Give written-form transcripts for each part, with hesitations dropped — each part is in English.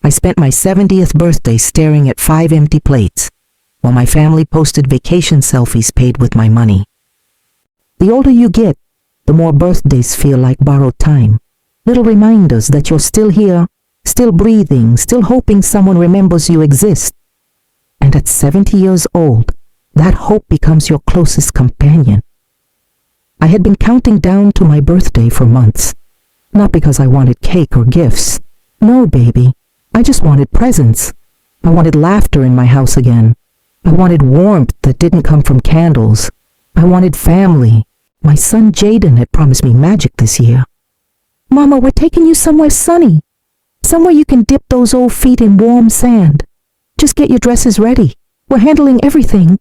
I spent my 70th birthday staring at 5 empty plates, while my family posted vacation selfies paid with my money. The older you get, the more birthdays feel like borrowed time. Little reminders that you're still here, still breathing, still hoping someone remembers you exist. And at 70 years old, that hope becomes your closest companion. I had been counting down to my birthday for months. Not because I wanted cake or gifts. No, baby. I just wanted presents. I wanted laughter in my house again. I wanted warmth that didn't come from candles. I wanted family. My son Jaden had promised me magic this year. Mama, we're taking you somewhere sunny. Somewhere you can dip those old feet in warm sand. Just get your dresses ready. We're handling everything.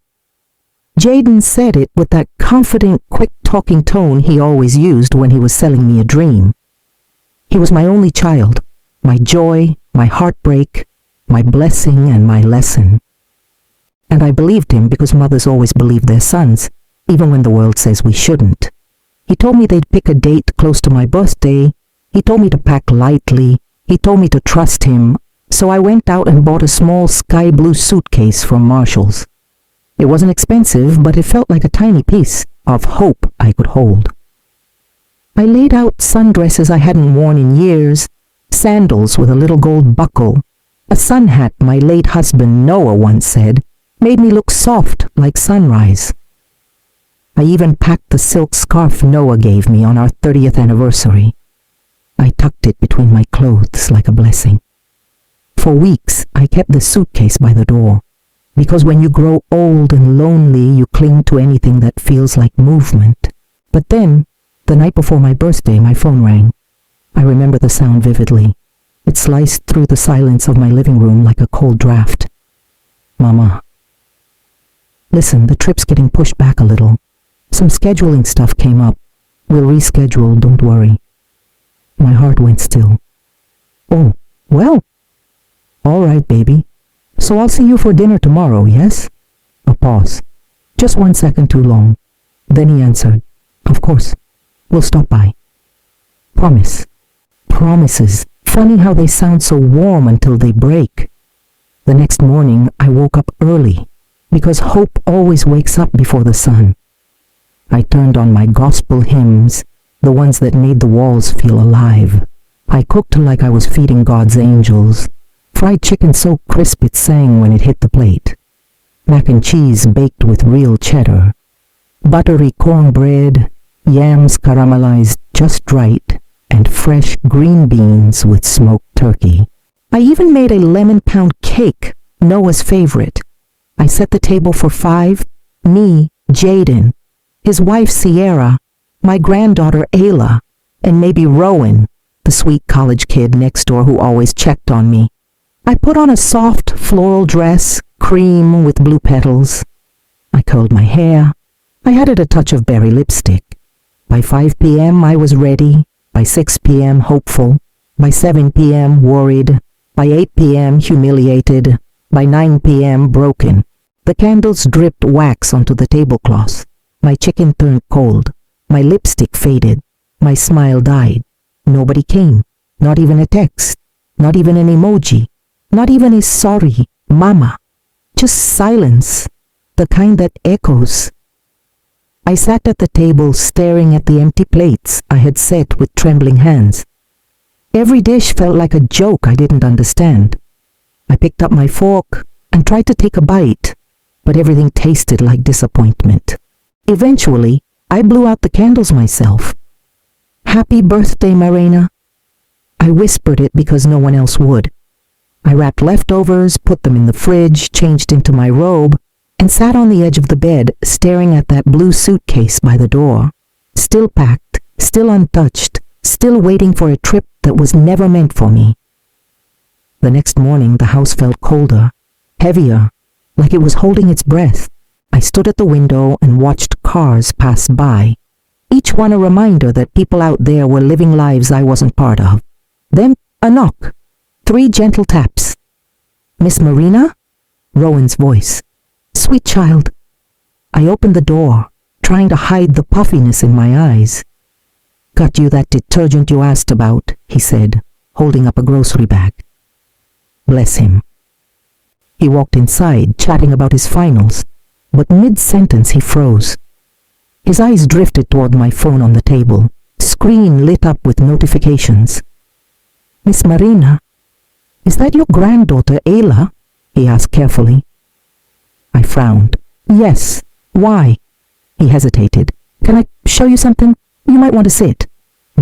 Jaden said it with that confident, quick-talking tone he always used when he was selling me a dream. He was my only child, my joy, my heartbreak, my blessing, and my lesson. And I believed him because mothers always believe their sons, even when the world says we shouldn't. He told me they'd pick a date close to my birthday. He told me to pack lightly. He told me to trust him. So I went out and bought a small sky blue suitcase from Marshall's. It wasn't expensive, but it felt like a tiny piece of hope I could hold. I laid out sundresses I hadn't worn in years, sandals with a little gold buckle, a sun hat my late husband Noah once said made me look soft like sunrise. I even packed the silk scarf Noah gave me on our 30th anniversary. I tucked it between my clothes like a blessing. For weeks, I kept the suitcase by the door, because when you grow old and lonely, you cling to anything that feels like movement. But then, the night before my birthday, my phone rang. I remember the sound vividly. It sliced through the silence of my living room like a cold draft. Mama. Listen, the trip's getting pushed back a little. Some scheduling stuff came up. We'll reschedule, don't worry. My heart went still. Oh, well. All right, baby. So I'll see you for dinner tomorrow, yes? A pause. Just 1 second too long. Then he answered, Of course. We'll stop by. Promise. Promises. Funny how they sound so warm until they break. The next morning, I woke up early, because hope always wakes up before the sun. I turned on my gospel hymns, the ones that made the walls feel alive. I cooked like I was feeding God's angels. Fried chicken so crisp it sang when it hit the plate. Mac and cheese baked with real cheddar. Buttery cornbread, yams caramelized just right, and fresh green beans with smoked turkey. I even made a lemon pound cake, Noah's favorite. I set the table for 5, me, Jaden, his wife Sierra, my granddaughter Ayla, and maybe Rowan, the sweet college kid next door who always checked on me. I put on a soft floral dress, cream with blue petals. I curled my hair. I added a touch of berry lipstick. By 5 p.m. I was ready. By 6 p.m. hopeful. By 7 p.m. worried. By 8 p.m. humiliated. By 9 p.m. broken. The candles dripped wax onto the tablecloth. My chicken turned cold. My lipstick faded. My smile died. Nobody came. Not even a text. Not even an emoji. Not even a sorry, mama. Just silence, the kind that echoes. I sat at the table staring at the empty plates I had set with trembling hands. Every dish felt like a joke I didn't understand. I picked up my fork and tried to take a bite, but everything tasted like disappointment. Eventually, I blew out the candles myself. Happy birthday, Marina. I whispered it because no one else would. I wrapped leftovers, put them in the fridge, changed into my robe, and sat on the edge of the bed staring at that blue suitcase by the door. Still packed, still untouched, still waiting for a trip that was never meant for me. The next morning, the house felt colder, heavier, like it was holding its breath. I stood at the window and watched cars pass by, each one a reminder that people out there were living lives I wasn't part of. Then a knock. 3 gentle taps. Miss Marina? Rowan's voice. Sweet child. I opened the door, trying to hide the puffiness in my eyes. Got you that detergent you asked about, he said, holding up a grocery bag. bless him. He walked inside, chatting about his finals, but mid-sentence he froze. His eyes drifted toward my phone on the table, screen lit up with notifications. "Miss Marina, is that your granddaughter, Ayla?" he asked carefully. I frowned. "Yes. Why?" He hesitated. "Can I show you something? You might want to sit."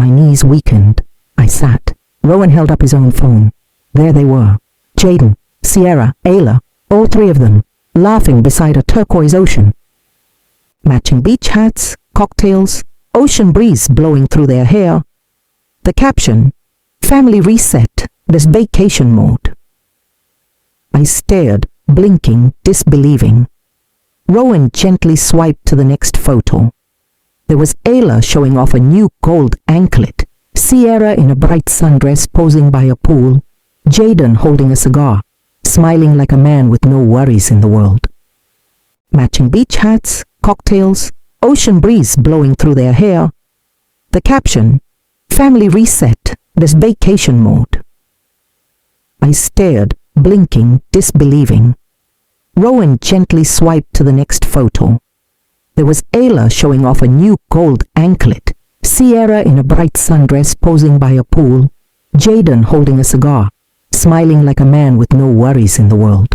My knees weakened. I sat. Rowan held up his own phone. There they were. Jaden, Sierra, Ayla, all three of them, laughing beside a turquoise ocean. Matching beach hats, cocktails, ocean breeze blowing through their hair. The caption, "Family reset, this vacation mode." I stared, blinking, disbelieving. Rowan gently swiped to the next photo. There was Ayla showing off a new gold anklet, Sierra in a bright sundress posing by a pool, Jaden holding a cigar, smiling like a man with no worries in the world. Matching beach hats, cocktails, ocean breeze blowing through their hair. The caption, "Family reset, this vacation mode." I stared, blinking, disbelieving. Rowan gently swiped to the next photo. There was Ayla showing off a new gold anklet, Sierra in a bright sundress posing by a pool, Jaden holding a cigar, smiling like a man with no worries in the world.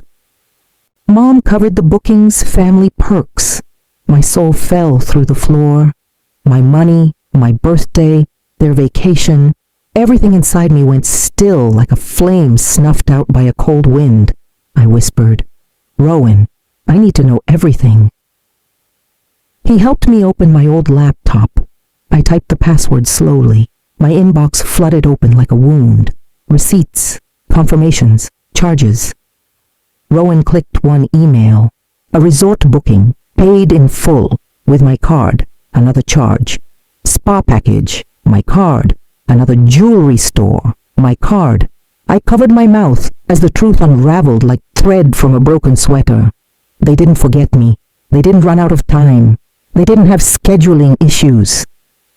Mom covered the bookings, family perks. My soul fell through the floor. My money, my birthday, their vacation, everything inside me went still like a flame snuffed out by a cold wind. I whispered, "Rowan, I need to know everything." He helped me open my old laptop. I typed the password slowly. My inbox flooded open like a wound. Receipts, confirmations, charges. Rowan clicked one email. A resort booking, paid in full, with my card, another charge. Spa package, my card. Another jewelry store, my card. I covered my mouth as the truth unraveled like thread from a broken sweater. They didn't forget me. They didn't run out of time. They didn't have scheduling issues.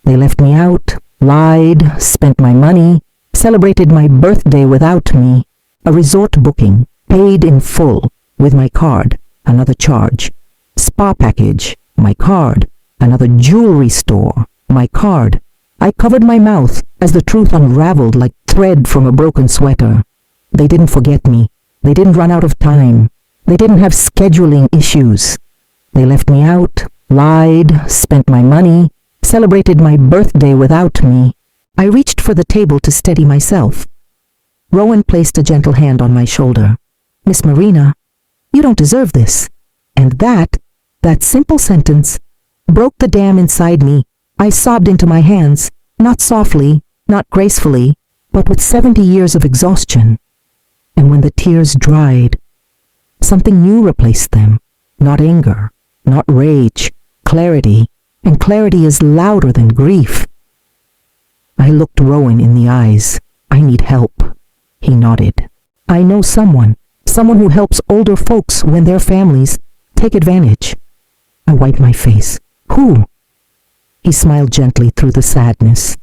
They left me out, lied, spent my money, celebrated my birthday without me. A resort booking, paid in full, with my card, another charge. Spa package, my card. Another jewelry store, my card. I covered my mouth as the truth unraveled like thread from a broken sweater. They didn't forget me. They didn't run out of time. They didn't have scheduling issues. They left me out, lied, spent my money, celebrated my birthday without me. I reached for the table to steady myself. Rowan placed a gentle hand on my shoulder. "Miss Marina, you don't deserve this." And that simple sentence, broke the dam inside me. I sobbed into my hands, not softly, not gracefully, but with 70 years of exhaustion. And when the tears dried, something new replaced them. Not anger, not rage, clarity, and clarity is louder than grief. I looked Rowan in the eyes. "I need help." He nodded. "I know someone who helps older folks when their families take advantage." I wiped my face. "Who?" He smiled gently through the sadness.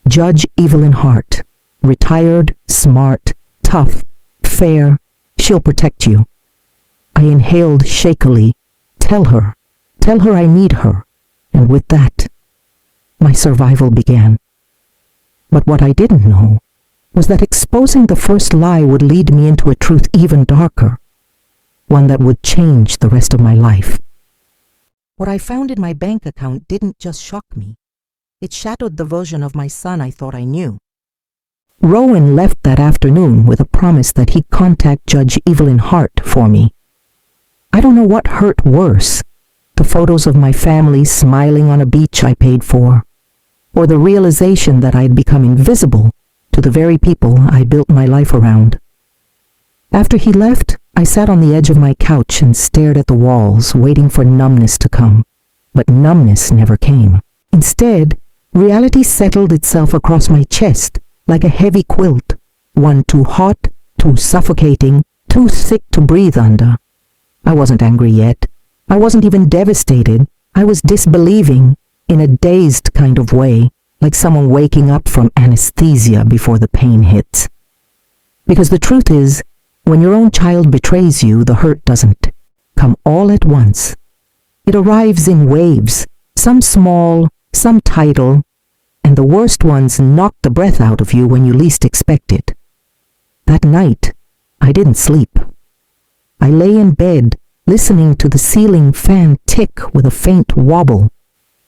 "Judge Evelyn Hart. Retired, smart, tough, fair. She'll protect you." I inhaled shakily. Tell her I need her." And with that, my survival began. But what I didn't know was that exposing the first lie would lead me into a truth even darker, one that would change the rest of my life. What I found in my bank account didn't just shock me. It shadowed the version of my son I thought I knew. Rowan left that afternoon with a promise that he'd contact Judge Evelyn Hart for me. I don't know what hurt worse, the photos of my family smiling on a beach I paid for, or the realization that I'd become invisible to the very people I built my life around. After he left, I sat on the edge of my couch and stared at the walls, waiting for numbness to come. But numbness never came. Instead, reality settled itself across my chest like a heavy quilt, one too hot, too suffocating, too thick to breathe under. I wasn't angry yet. I wasn't even devastated. I was disbelieving, in a dazed kind of way, like someone waking up from anesthesia before the pain hits. Because the truth is, When your own child betrays you, the hurt doesn't come all at once. It arrives in waves, some small, some tidal, and the worst ones knock the breath out of you when you least expect it. That night, I didn't sleep. I lay in bed, listening to the ceiling fan tick with a faint wobble,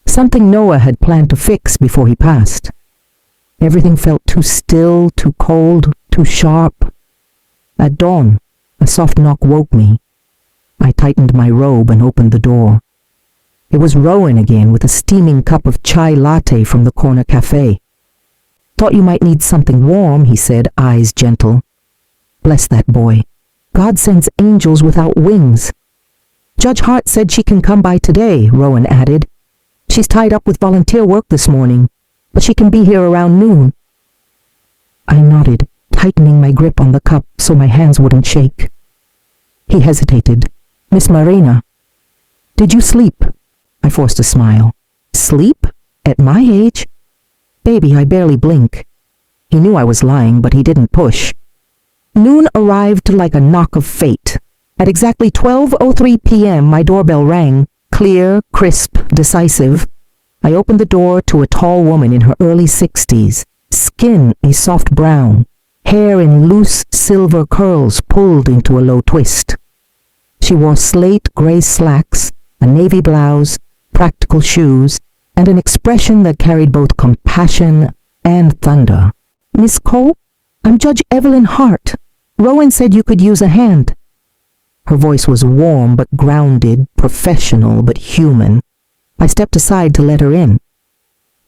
something Noah had planned to fix before he passed. Everything felt too still, too cold, too sharp. At dawn, a soft knock woke me. I tightened my robe and opened the door. It was Rowan again with a steaming cup of chai latte from the corner cafe. "Thought you might need something warm," he said, eyes gentle. "Bless that boy. God sends angels without wings." "Judge Hart said she can come by today," Rowan added. "She's tied up with volunteer work this morning, but she can be here around noon." I nodded, tightening my grip on the cup so my hands wouldn't shake. He hesitated. "Miss Marina, did you sleep?" I forced a smile. "Sleep? At my age?" "Baby, I barely blink." He knew I was lying, but he didn't push. Noon arrived like a knock of fate. At exactly 12:03 p.m., my doorbell rang, clear, crisp, decisive. I opened the door to a tall woman in her early 60s, skin a soft brown, hair in loose silver curls pulled into a low twist. She wore slate gray slacks, a navy blouse, practical shoes, and an expression that carried both compassion and thunder. "Miss Cole, I'm Judge Evelyn Hart. Rowan said you could use a hand." Her voice was warm but grounded, professional but human. I stepped aside to let her in.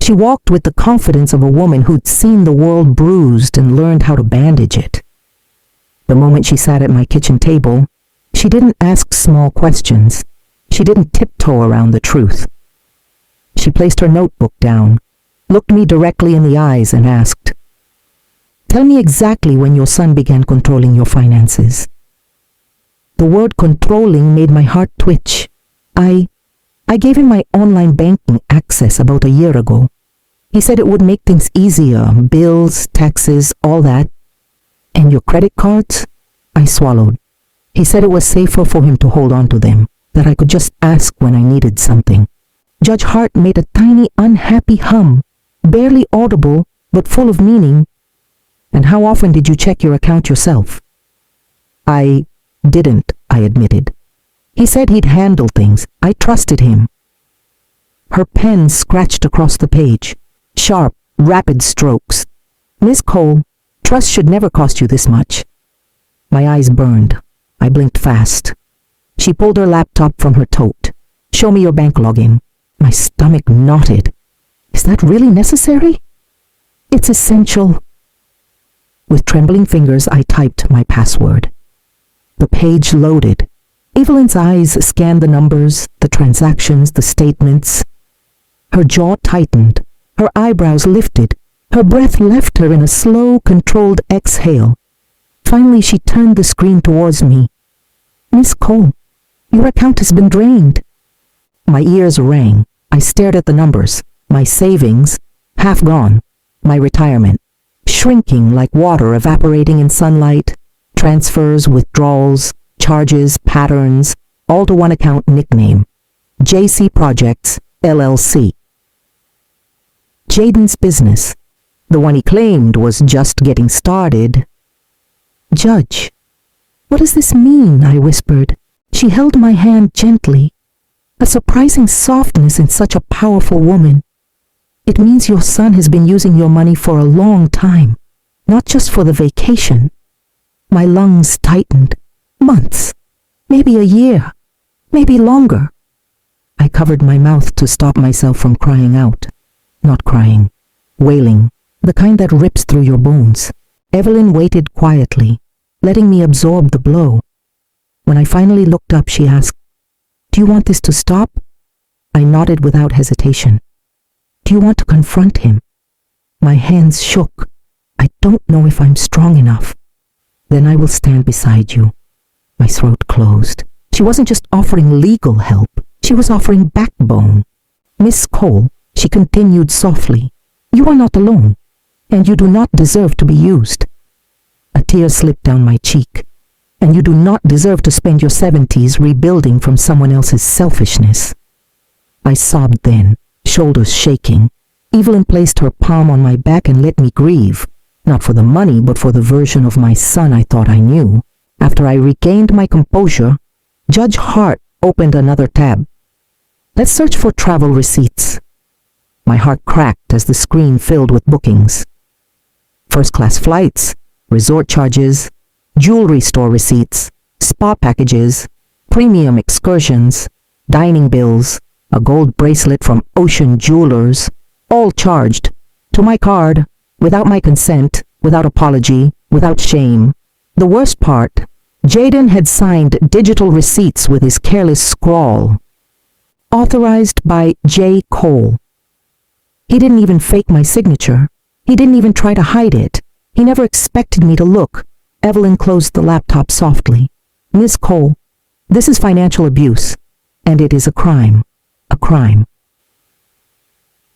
She walked with the confidence of a woman who'd seen the world bruised and learned how to bandage it. The moment she sat at my kitchen table, she didn't ask small questions. She didn't tiptoe around the truth. She placed her notebook down, looked me directly in the eyes and asked, "Tell me exactly when your son began controlling your finances." The word controlling made my heart twitch. I gave him my online banking access about a year ago. He said it would make things easier, bills, taxes, all that. "And your credit cards?" I swallowed. He said it was safer for him to hold on to them, that I could just ask when I needed something. Judge Hart made a tiny unhappy hum, barely audible but full of meaning. "And how often did you check your account yourself?" "I didn't," I admitted. "He said he'd handle things. I trusted him." Her pen scratched across the page, sharp, rapid strokes. "Miss Cole, trust should never cost you this much." My eyes burned. I blinked fast. She pulled her laptop from her tote. "Show me your bank login." My stomach knotted. "Is that really necessary?" "It's essential." With trembling fingers, I typed my password. The page loaded. Evelyn's eyes scanned the numbers, the transactions, the statements. Her jaw tightened. Her eyebrows lifted. Her breath left her in a slow, controlled exhale. Finally, she turned the screen towards me. "Miss Cole, your account has been drained." My ears rang. I stared at the numbers. My savings, half gone. My retirement, shrinking like water evaporating in sunlight. Transfers, withdrawals, charges, patterns, all to one account nickname. JC Projects, LLC. Jaden's business, the one he claimed was just getting started. "Judge, what does this mean?" I whispered. She held my hand gently, a surprising softness in such a powerful woman. "It means your son has been using your money for a long time, not just for the vacation." My lungs tightened. Months, maybe a year, maybe longer. I covered my mouth to stop myself from crying out. Not crying, wailing, the kind that rips through your bones. Evelyn waited quietly, letting me absorb the blow. When I finally looked up, she asked, "Do you want this to stop?" I nodded without hesitation. "Do you want to confront him?" My hands shook. "I don't know if I'm strong enough." "Then I will stand beside you." My throat closed. She wasn't just offering legal help. She was offering backbone. "Miss Cole," she continued softly, "you are not alone, and you do not deserve to be used." A tear slipped down my cheek. and you do not deserve to spend your 70s rebuilding from someone else's selfishness. I sobbed then, shoulders shaking. Evelyn placed her palm on my back and let me grieve, not for the money but for the version of my son I thought I knew. After I regained my composure, Judge Hart opened another tab. Let's search for travel receipts. My heart cracked as the screen filled with bookings. First-class flights, resort charges, jewelry store receipts, spa packages, premium excursions, dining bills, a gold bracelet from Ocean Jewelers, all charged, to my card, without my consent, without apology, without shame. The worst part, Jaden had signed digital receipts with his careless scrawl. Authorized by J. Cole. He didn't even fake my signature. He didn't even try to hide it. He never expected me to look. Evelyn closed the laptop softly. Miss Cole, this is financial abuse, and it is a crime. A crime.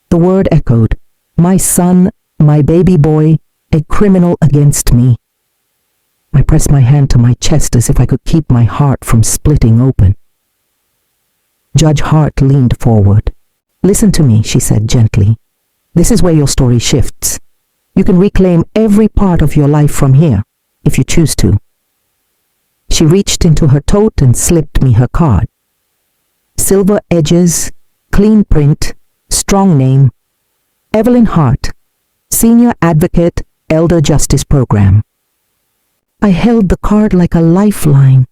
The word echoed. My son, my baby boy, a criminal against me. I pressed my hand to my chest as if I could keep my heart from splitting open. Judge Hart leaned forward. Listen to me, she said gently. This is where your story shifts. You can reclaim every part of your life from here, if you choose to. She reached into her tote and slipped me her card. Silver edges, clean print, strong name. Evelyn Hart, Senior Advocate, Elder Justice Program. I held the card like a lifeline.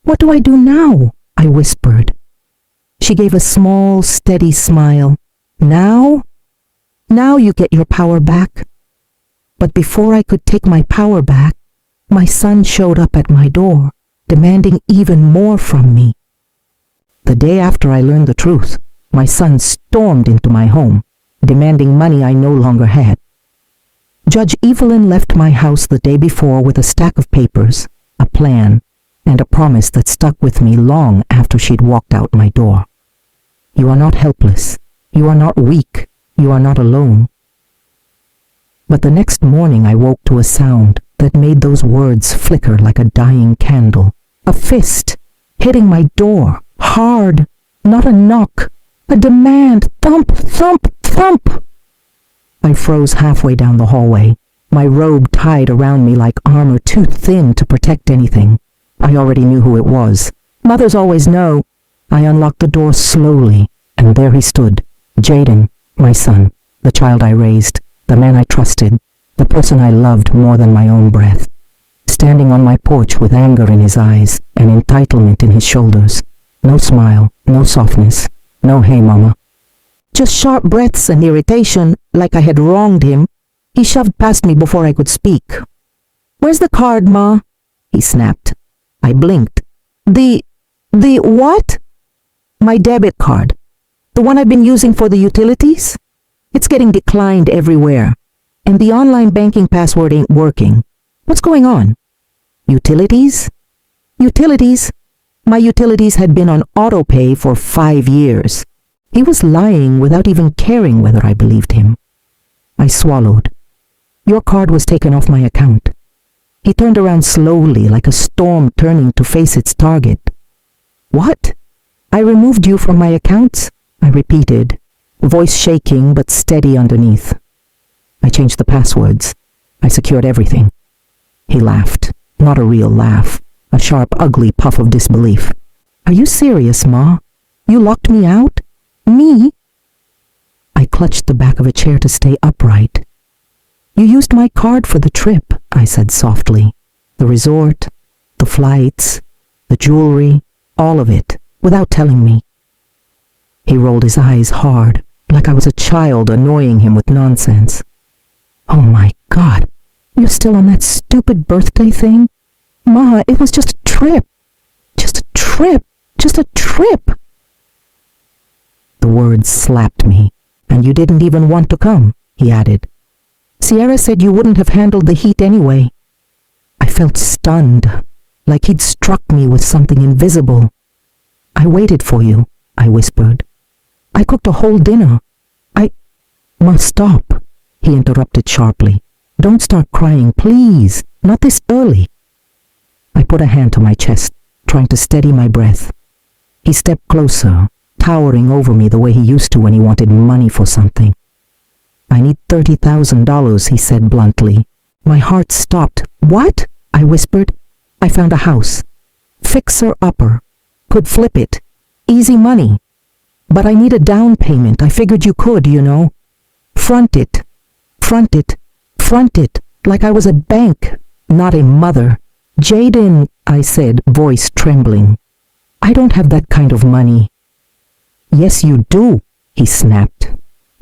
What do I do now? I whispered. She gave a small, steady smile. Now? Now you get your power back. But before I could take my power back, my son showed up at my door, demanding even more from me. The day after I learned the truth, my son stormed into my home, demanding money I no longer had. Judge Evelyn left my house the day before with a stack of papers, a plan, and a promise that stuck with me long after she'd walked out my door. You are not helpless. You are not weak. You are not alone. But the next morning I woke to a sound that made those words flicker like a dying candle. A fist hitting my door, hard, not a knock, a demand, thump, thump, thump. I froze halfway down the hallway, my robe tied around me like armor too thin to protect anything. I already knew who it was. Mothers always know. I unlocked the door slowly, and there he stood, Jaden, my son, the child I raised, the man I trusted, the person I loved more than my own breath, standing on my porch with anger in his eyes and entitlement in his shoulders. No smile, no softness, no hey mama. Just sharp breaths and irritation, like I had wronged him. He shoved past me before I could speak. Where's the card, Ma? He snapped. I blinked. The what? My debit card. The one I've been using for the utilities? It's getting declined everywhere. And the online banking password ain't working. What's going on? Utilities? Utilities? My utilities had been on auto pay for 5 years. He was lying without even caring whether I believed him. I swallowed. Your card was taken off my account. He turned around slowly, like a storm turning to face its target. What? I removed you from my accounts? I repeated, voice shaking but steady underneath. I changed the passwords. I secured everything. He laughed, not a real laugh, a sharp, ugly puff of disbelief. Are you serious, Ma? You locked me out? Me? I clutched the back of a chair to stay upright. You used my card for the trip, I said softly. The resort, the flights, the jewelry, all of it, without telling me. He rolled his eyes hard, like I was a child annoying him with nonsense. Oh my God, you're still on that stupid birthday thing? Ma, it was just a trip. Just a trip. Just a trip. The words slapped me. And you didn't even want to come, he added. Sierra said you wouldn't have handled the heat anyway. I felt stunned, like he'd struck me with something invisible. I waited for you, I whispered. I cooked a whole dinner. Ma, stop, he interrupted sharply. Don't start crying, please. Not this early. I put a hand to my chest, trying to steady my breath. He stepped closer, towering over me the way he used to when he wanted money for something. "I need $30,000, he said bluntly. My heart stopped. "What?" I whispered. "I found a house. Fixer-upper. Could flip it. Easy money. But I need a down payment. I figured you could, you know. Front it. Front it. Front it. Like I was a bank, not a mother." "Jaden," I said, voice trembling. "I don't have that kind of money." "Yes, you do," he snapped.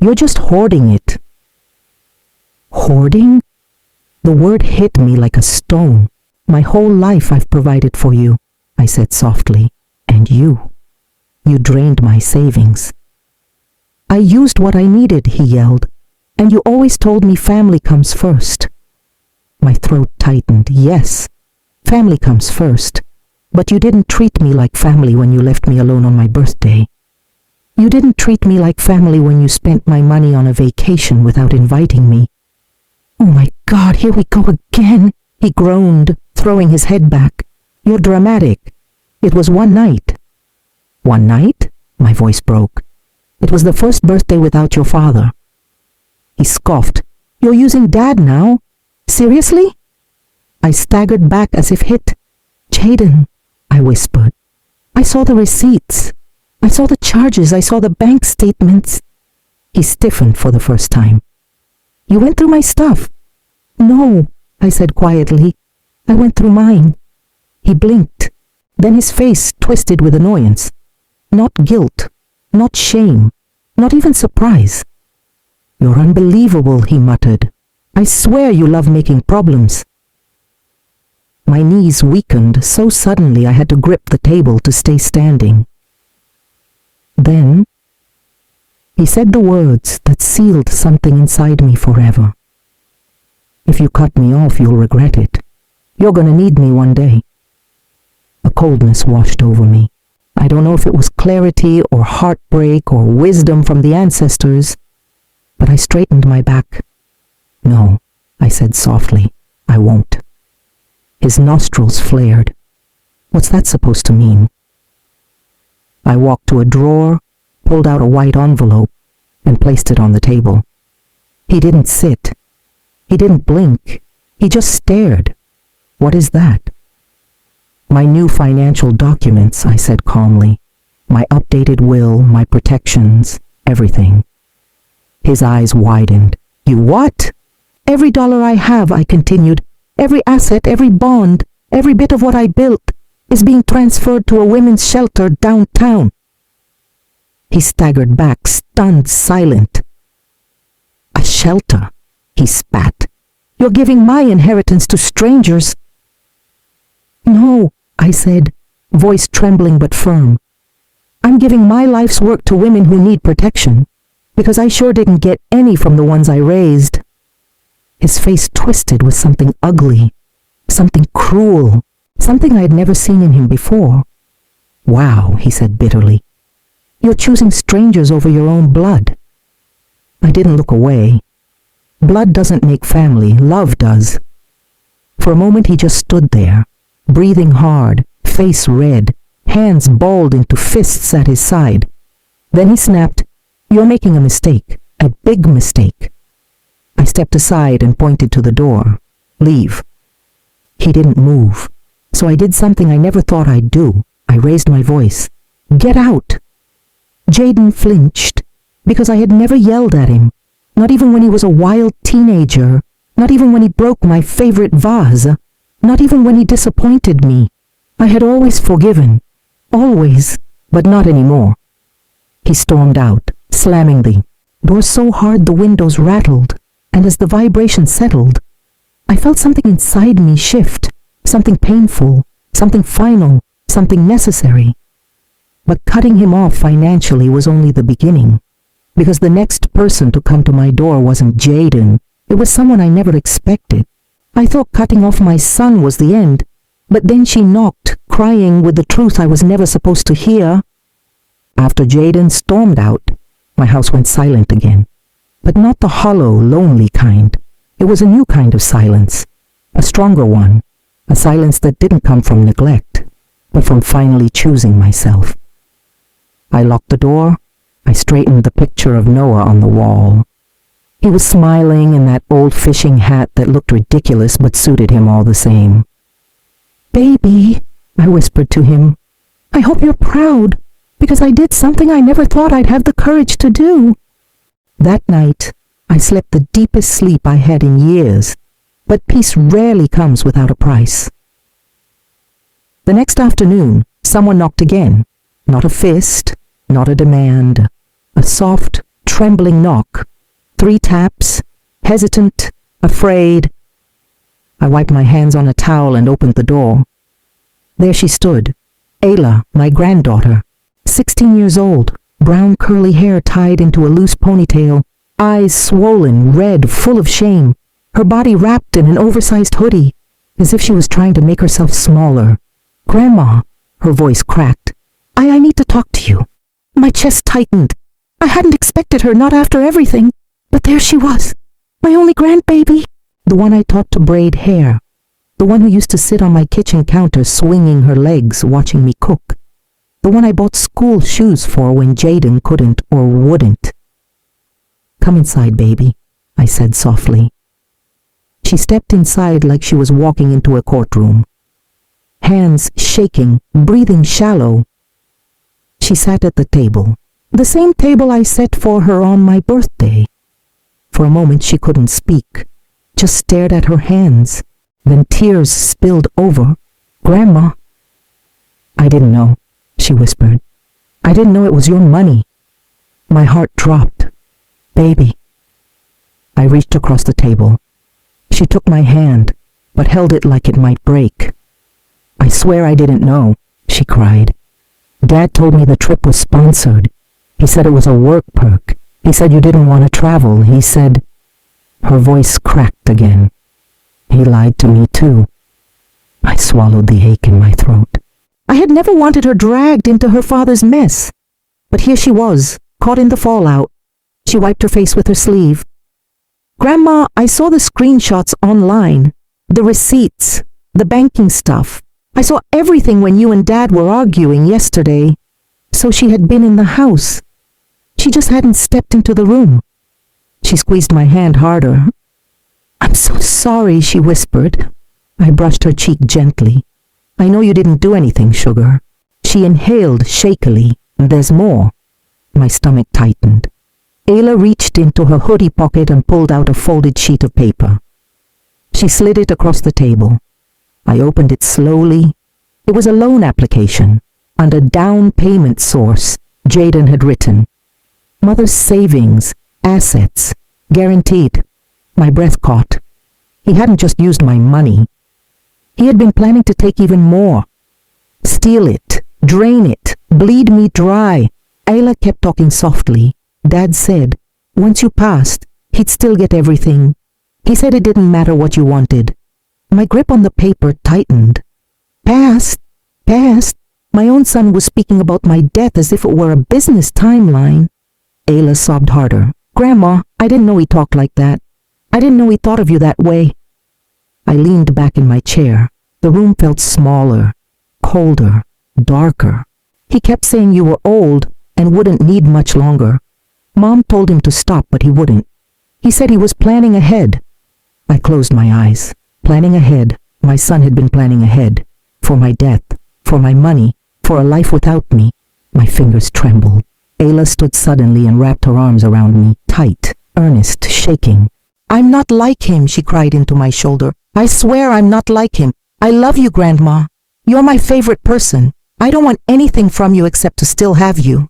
"You're just hoarding it." Hoarding? The word hit me like a stone. "My whole life I've provided for you," I said softly. "And you drained my savings." "I used what I needed," he yelled. "And you always told me family comes first." My throat tightened. "Yes, family comes first. But you didn't treat me like family when you left me alone on my birthday. You didn't treat me like family when you spent my money on a vacation without inviting me." "Oh my God, here we go again," he groaned, throwing his head back. "You're dramatic. It was one night." "One night?" My voice broke. "It was the first birthday without your father." He scoffed. "You're using Dad now? Seriously?" I staggered back as if hit. "Jaden," I whispered. "I saw the receipts. I saw the charges. I saw the bank statements." He stiffened for the first time. "You went through my stuff." "No," I said quietly. "I went through mine." He blinked. Then his face twisted with annoyance. Not guilt, not shame, not even surprise. "You're unbelievable," he muttered. "I swear you love making problems." My knees weakened so suddenly I had to grip the table to stay standing. Then he said the words that sealed something inside me forever. "If you cut me off, you'll regret it. You're gonna need me one day." A coldness washed over me. I don't know if it was clarity or heartbreak or wisdom from the ancestors, but I straightened my back. "No," I said softly, "I won't." His nostrils flared. "What's that supposed to mean?" I walked to a drawer, pulled out a white envelope, and placed it on the table. He didn't sit. He didn't blink. He just stared. "What is that?" "My new financial documents," I said calmly. "My updated will, my protections, everything." His eyes widened. "You what?" "Every dollar I have," I continued, "every asset, every bond, every bit of what I built is being transferred to a women's shelter downtown." He staggered back, stunned, silent. "A shelter?" he spat. "You're giving my inheritance to strangers." "No," I said, voice trembling but firm. "I'm giving my life's work to women who need protection, because I sure didn't get any from the ones I raised." His face twisted with something ugly, something cruel, something I had never seen in him before. "Wow," he said bitterly. "You're choosing strangers over your own blood." I didn't look away. Blood doesn't make family, love does. For a moment he just stood there, breathing hard, face red, hands balled into fists at his side. Then he snapped, "You're making a mistake, a big mistake." I stepped aside and pointed to the door. "Leave." He didn't move, so I did something I never thought I'd do. I raised my voice. "Get out!" Jaden flinched, because I had never yelled at him, not even when he was a wild teenager, not even when he broke my favorite vase, not even when he disappointed me. I had always forgiven, always, but not anymore. He stormed out, slamming the door so hard the windows rattled, and as the vibration settled, I felt something inside me shift, something painful, something final, something necessary. But cutting him off financially was only the beginning, because the next person to come to my door wasn't Jaden. It was someone I never expected. I thought cutting off my son was the end, but then she knocked, crying with the truth I was never supposed to hear. After Jaden stormed out, my house went silent again, but not the hollow, lonely kind. It was a new kind of silence, a stronger one, A silence that didn't come from neglect, but from finally choosing myself. I locked the door. I straightened the picture of Noah on the wall. He was smiling in that old fishing hat that looked ridiculous but suited him all the same. "Baby," I whispered to him, "I hope you're proud, because I did something I never thought I'd have the courage to do." That night, I slept the deepest sleep I had in years, but peace rarely comes without a price. The next afternoon, someone knocked again. Not a fist, not a demand. A soft, trembling knock. 3 taps, hesitant, afraid. I wiped my hands on a towel and opened the door. There she stood, Ayla, my granddaughter, 16 years old, brown curly hair tied into a loose ponytail, eyes swollen, red, full of shame, her body wrapped in an oversized hoodie, as if she was trying to make herself smaller. "Grandma," her voice cracked, I need to talk to you." My chest tightened. I hadn't expected her, not after everything. But there she was, my only grandbaby, the one I taught to braid hair, the one who used to sit on my kitchen counter swinging her legs watching me cook, the one I bought school shoes for when Jaden couldn't or wouldn't. "Come inside, baby," I said softly. She stepped inside like she was walking into a courtroom. Hands shaking, breathing shallow. She sat at the table, the same table I set for her on my birthday. For a moment she couldn't speak, just stared at her hands. Then tears spilled over. "Grandma." "I didn't know," she whispered. "I didn't know it was your money." My heart dropped. "Baby." I reached across the table. She took my hand, but held it like it might break. "I swear I didn't know," she cried. "Dad told me the trip was sponsored. He said it was a work perk. He said you didn't want to travel. He said..." Her voice cracked again. "He lied to me too." I swallowed the ache in my throat. I had never wanted her dragged into her father's mess. But here she was, caught in the fallout. She wiped her face with her sleeve. "Grandma, I saw the screenshots online. The receipts, the banking stuff. I saw everything when you and Dad were arguing yesterday. So she had been in the house. She just hadn't stepped into the room." She squeezed my hand harder. "I'm so sorry," she whispered. I brushed her cheek gently. "I know you didn't do anything, sugar." She inhaled shakily. "There's more." My stomach tightened. Ayla reached into her hoodie pocket and pulled out a folded sheet of paper. She slid it across the table. I opened it slowly. It was a loan application, and a down payment source Jaden had written. Mother's savings, assets, guaranteed. My breath caught. He hadn't just used my money. He had been planning to take even more. Steal it, drain it, bleed me dry. Ayla kept talking softly. Dad said, once you passed, he'd still get everything. He said it didn't matter what you wanted. My grip on the paper tightened. Past? Past? My own son was speaking about my death as if it were a business timeline. Ayla sobbed harder. Grandma, I didn't know he talked like that. I didn't know he thought of you that way. I leaned back in my chair. The room felt smaller, colder, darker. He kept saying you were old and wouldn't need much longer. Mom told him to stop, but he wouldn't. He said he was planning ahead. I closed my eyes. Planning ahead. My son had been planning ahead. For my death. For my money. For a life without me. My fingers trembled. Ayla stood suddenly and wrapped her arms around me, tight, earnest, shaking. I'm not like him, she cried into my shoulder. I swear I'm not like him. I love you, Grandma. You're my favorite person. I don't want anything from you except to still have you.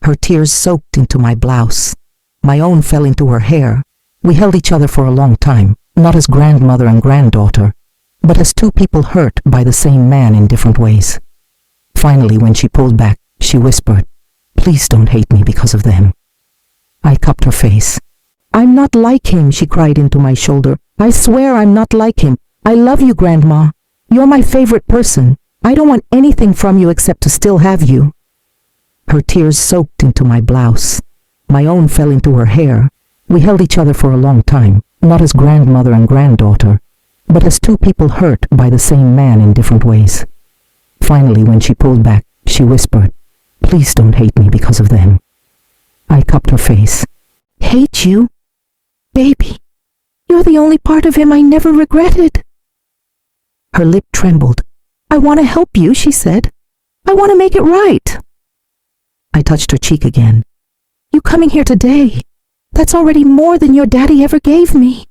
Her tears soaked into my blouse. My own fell into her hair. We held each other for a long time, not as grandmother and granddaughter, but as two people hurt by the same man in different ways. Finally, when she pulled back, she whispered, Please don't hate me because of them. I cupped her face. I'm not like him, she cried into my shoulder. I swear I'm not like him. I love you, Grandma. You're my favorite person. I don't want anything from you except to still have you. Her tears soaked into my blouse. My own fell into her hair. We held each other for a long time, not as grandmother and granddaughter, but as two people hurt by the same man in different ways. Finally, when she pulled back, she whispered, "Please don't hate me because of them." I cupped her face. "Hate you? Baby, you're the only part of him I never regretted." Her lip trembled. "I want to help you," she said. "I want to make it right." I touched her cheek again. "You coming here today, that's already more than your daddy ever gave me."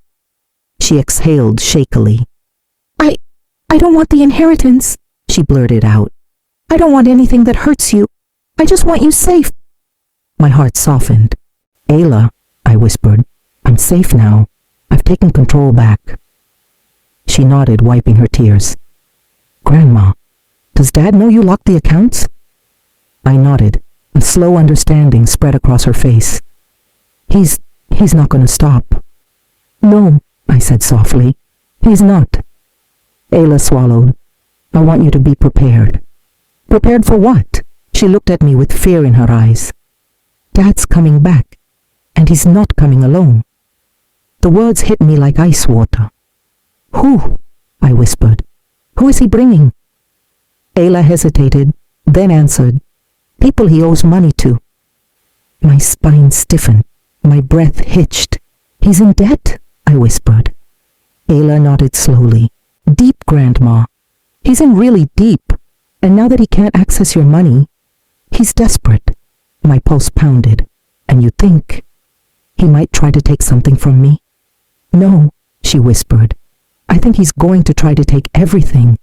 She exhaled shakily. I don't want the inheritance," she blurted out. "I don't want anything that hurts you. I just want you safe." My heart softened. "Ayla," I whispered, "I'm safe now. I've taken control back." She nodded, wiping her tears. "Grandma, does Dad know you locked the accounts?" I nodded. A slow understanding spread across her face. He's not going to stop." "No," I said softly. "He's not." Ayla swallowed. "I want you to be prepared." "Prepared for what?" She looked at me with fear in her eyes. "Dad's coming back, and he's not coming alone." The words hit me like ice water. "Who?" I whispered. "Who is he bringing?" Ayla hesitated, then answered, "People he owes money to." My spine stiffened. My breath hitched. "He's in debt?" I whispered. Ayla nodded slowly. "Deep, Grandma. He's in really deep, and now that he can't access your money, he's desperate." My pulse pounded. "And you think he might try to take something from me?" "No," she whispered. "I think he's going to try to take everything."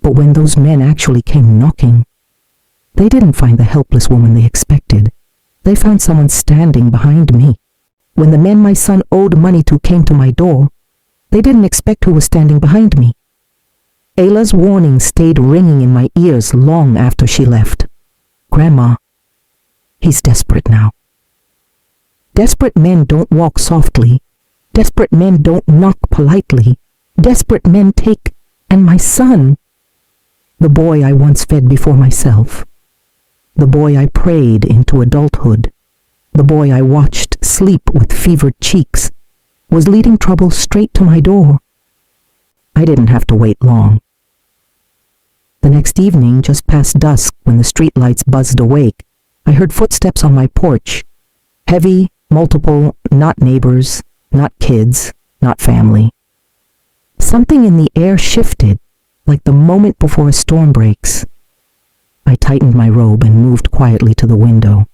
But when those men actually came knocking, they didn't find the helpless woman they expected. They found someone standing behind me. When the men my son owed money to came to my door, they didn't expect who was standing behind me. Ayla's warning stayed ringing in my ears long after she left. "Grandma, he's desperate now." Desperate men don't walk softly. Desperate men don't knock politely. Desperate men take, and my son, the boy I once fed before myself, the boy I prayed into adulthood, the boy I watched sleep with fevered cheeks, was leading trouble straight to my door. I didn't have to wait long. The next evening, just past dusk, when the streetlights buzzed awake, I heard footsteps on my porch. Heavy, multiple, not neighbors, not kids, not family. Something in the air shifted, like the moment before a storm breaks. I tightened my robe and moved quietly to the window.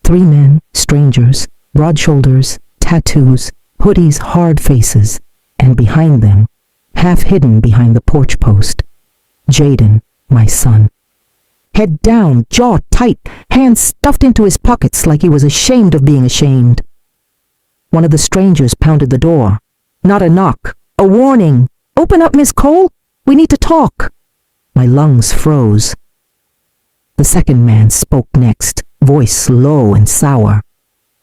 3 men, strangers, broad shoulders, tattoos, hoodies, hard faces, and behind them, half hidden behind the porch post, Jaden, my son. Head down, jaw tight, hands stuffed into his pockets like he was ashamed of being ashamed. One of the strangers pounded the door. Not a knock, a warning. "Open up, Miss Cole. We need to talk." My lungs froze. The second man spoke next, voice low and sour.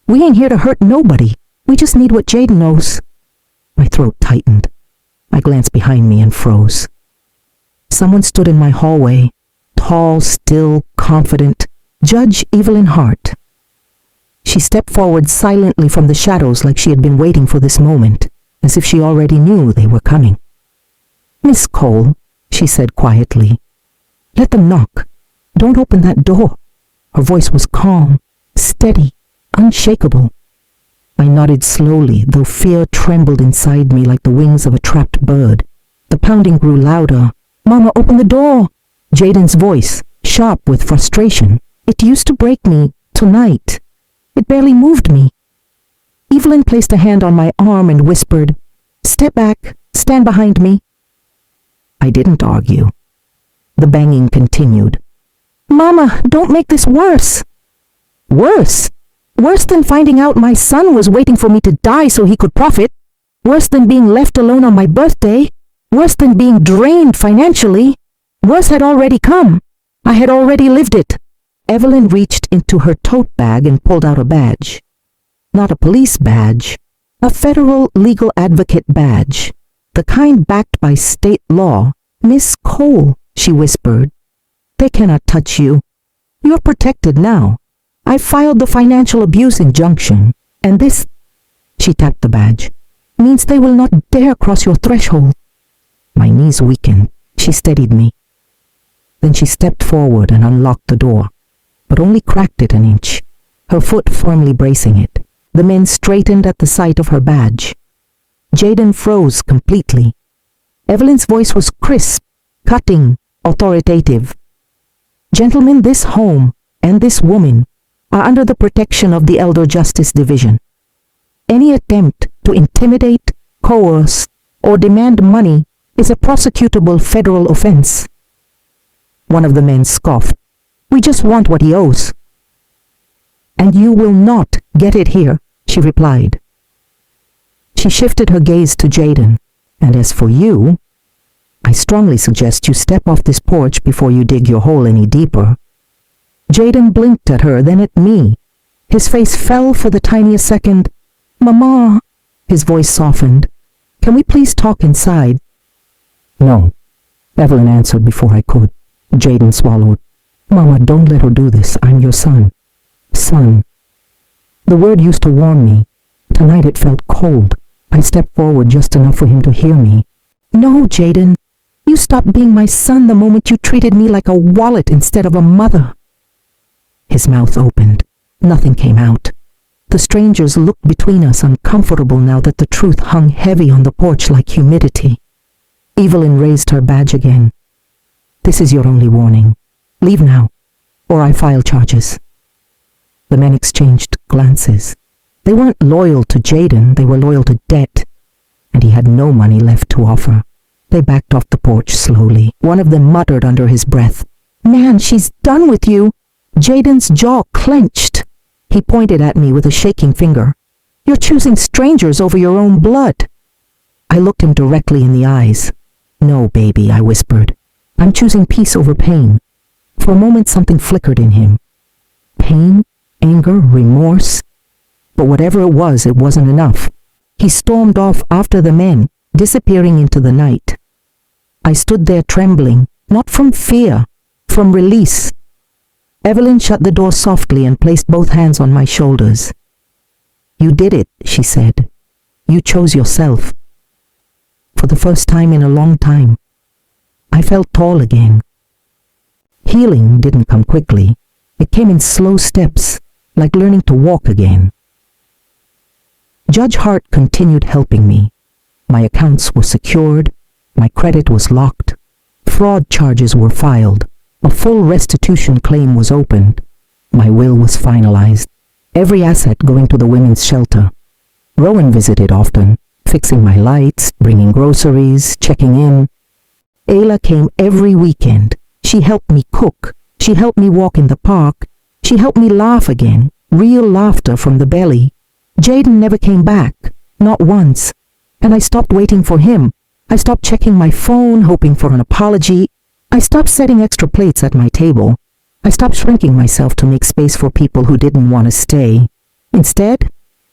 "We ain't here to hurt nobody. We just need what Jaden knows." My throat tightened. I glanced behind me and froze. Someone stood in my hallway, tall, still, confident, Judge Evelyn Hart. She stepped forward silently from the shadows like she had been waiting for this moment, as if she already knew they were coming. "Miss Cole," she said quietly, "let them knock. Don't open that door." Her voice was calm, steady, unshakable. I nodded slowly, though fear trembled inside me like the wings of a trapped bird. The pounding grew louder. "Mama, open the door!" Jaden's voice, sharp with frustration. "It used to break me, tonight. It barely moved me." Evelyn placed a hand on my arm and whispered, "Step back, stand behind me." I didn't argue. The banging continued. "Mama, don't make this worse." "Worse? Worse than finding out my son was waiting for me to die so he could profit. Worse than being left alone on my birthday. Worse than being drained financially. Worse had already come. I had already lived it." Evelyn reached into her tote bag and pulled out a badge. Not a police badge, a federal legal advocate badge, the kind backed by state law. "Miss Cole," she whispered, "they cannot touch you. You're protected now. I filed the financial abuse injunction, and this," she tapped the badge, means they will not dare cross your threshold. My knees weakened. She steadied me. Then she stepped forward and unlocked the door, but only cracked it an inch, her foot firmly bracing it. The men straightened at the sight of her badge. Jaden froze completely. Evelyn's voice was crisp, cutting, authoritative. Gentlemen, this home and this woman are under the protection of the Elder Justice Division. Any attempt to intimidate, coerce, or demand money is a prosecutable federal offense. One of the men scoffed. We just want what he owes. And you will not get it here, she replied. She shifted her gaze to Jaden. And as for you, I strongly suggest you step off this porch before you dig your hole any deeper. Jaden blinked at her, then at me. His face fell for the tiniest second. Mama, his voice softened. Can we please talk inside? No, Evelyn answered before I could. Jaden swallowed. Mama, don't let her do this. I'm your son. Son. The word used to warm me. Tonight it felt cold. I stepped forward just enough for him to hear me. No, Jaden. You stopped being my son the moment you treated me like a wallet instead of a mother. His mouth opened. Nothing came out. The strangers looked between us, uncomfortable now that the truth hung heavy on the porch like humidity. Evelyn raised her badge again. This is your only warning. Leave now, or I file charges. The men exchanged glances. They weren't loyal to Jaden, they were loyal to debt, and he had no money left to offer. They backed off the porch slowly. One of them muttered under his breath, Man, she's done with you. Jaden's jaw clenched. He pointed at me with a shaking finger. You're choosing strangers over your own blood. I looked him directly in the eyes. No, baby, I whispered. I'm choosing peace over pain. For a moment something flickered in him. Pain, anger, remorse. But whatever it wasn't enough. He stormed off after the men, disappearing into the night. I stood there trembling, not from fear, from release. Evelyn shut the door softly and placed both hands on my shoulders. You did it, she said. You chose yourself. For the first time in a long time, I felt tall again. Healing didn't come quickly. It came in slow steps, like learning to walk again. Judge Hart continued helping me. My accounts were secured, my credit was locked, fraud charges were filed, a full restitution claim was opened, my will was finalized, every asset going to the women's shelter. Rowan visited often, fixing my lights, bringing groceries, checking in. Ayla came every weekend. She helped me cook. She helped me walk in the park. She helped me laugh again, real laughter from the belly. Jaden never came back, not once. And I stopped waiting for him. I stopped checking my phone, hoping for an apology. I stopped setting extra plates at my table. I stopped shrinking myself to make space for people who didn't want to stay. Instead,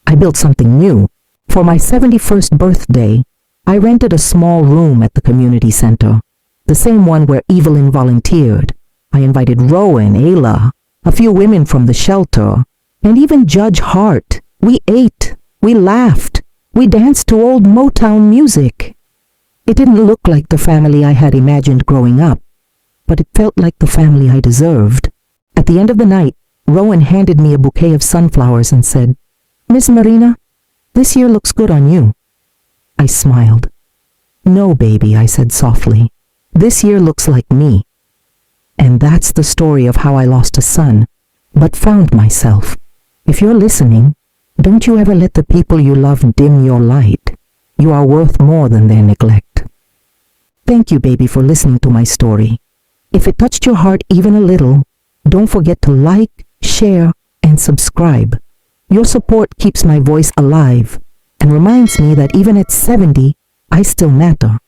I built something new. For my 71st birthday, I rented a small room at the community center, the same one where Evelyn volunteered. I invited Rowan, Ayla, a few women from the shelter, and even Judge Hart. We ate, we laughed, we danced to old Motown music. It didn't look like the family I had imagined growing up, but it felt like the family I deserved. At the end of the night, Rowan handed me a bouquet of sunflowers and said, Miss Marina, this year looks good on you. I smiled. No, baby, I said softly. This year looks like me. And that's the story of how I lost a son, but found myself. If you're listening, don't you ever let the people you love dim your light. You are worth more than their neglect. Thank you, baby, for listening to my story. If it touched your heart even a little, don't forget to like, share, and subscribe. Your support keeps my voice alive and reminds me that even at 70, I still matter.